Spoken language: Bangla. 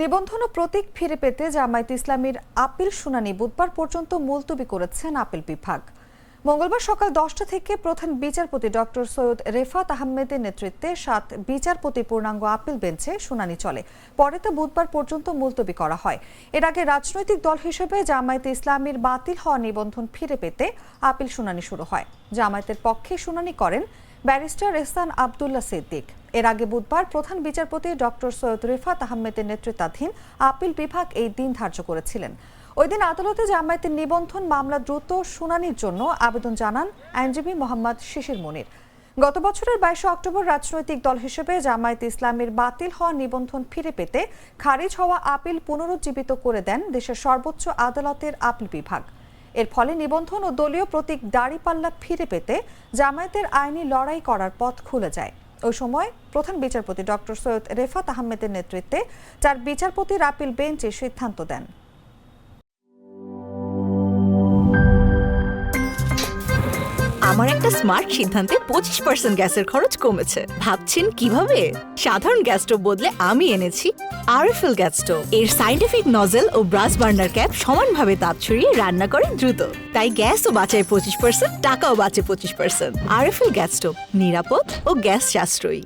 নিবন্ধন ও প্রতীক ফিরে পেতে জামায়াতে ইসলামীর আপিল শুনানি বুধবার পর্যন্ত মুলতবি করেছেন আপিল বিভাগ। মঙ্গলবার সকাল 10টা থেকে প্রধান বিচারপতি ডক্টর সৈয়দ রেফাত আহমেদের নেতৃত্বে 7 বিচারপতি পূর্ণাঙ্গ আপিল বেঞ্চে শুনানি চলে। পরে তা বুধবার পর্যন্ত মুলতবি করা হয়। এর আগে রাজনৈতিক দল হিসেবে জামায়াতে ইসলামীর বাতিল হওয়া নিবন্ধন ফিরে পেতে আপিল শুনানি শুরু হয়। জামায়াতের পক্ষে শুনানি করেন ব্যারিস্টার এহসান আব্দুল্লাহ সিদ্দিক। এর আগে বুধবার প্রধান বিচারপতি ডক্টর সৈয়দ রেফাত আহমেদের নেতৃত্বাধীন আপিল বিভাগ এই দিন ধার্য করেছিলেন। ওই দিন আদালতে জামায়াতের নিবন্ধন মামলা দ্রুত শুনানির জন্য আবেদন জানান আইনজীবী মোহাম্মদ শিশির মনির। গত বছরের 22 অক্টোবর রাজনৈতিক দল হিসেবে জামায়াতে ইসলামীর বাতিল হওয়া নিবন্ধন ফিরে পেতে খারিজ হওয়া আপিল পুনরুজ্জীবিত করে দেন দেশের সর্বোচ্চ আদালতের আপিল বিভাগ। এর ফলে নিবন্ধন ও দলীয় প্রতীক দাঁড়িপাল্লা ফিরে পেতে জামায়াতের আইনি লড়াই করার পথ খুলে যায়। ওই সময় প্রধান বিচারপতি ডক্টর সৈয়দ রেফাত আহমেদের নেতৃত্বে 4 বিচারপতির আপিল বেঞ্চ এ সিদ্ধান্ত দেন। আমার একটা স্মার্ট সিদ্ধান্তে 25% গ্যাসের খরচ কমেছে। ভাবছেন কিভাবে? সাধারণ গ্যাস স্টোভ বদলে আমি এনেছি আরএফএল গ্যাস স্টোভ। এর সাইন্টিফিক নজল ও ব্রাস বার্নার ক্যাপ সমানভাবে তাপ ছড়িয়ে রান্না করে দ্রুত। তাই গ্যাসও বাঁচায় 25%, টাকাও বাঁচে 25%। আরএফএল গ্যাস স্টোভ, নিরাপদ ও গ্যাস সাশ্রয়ী।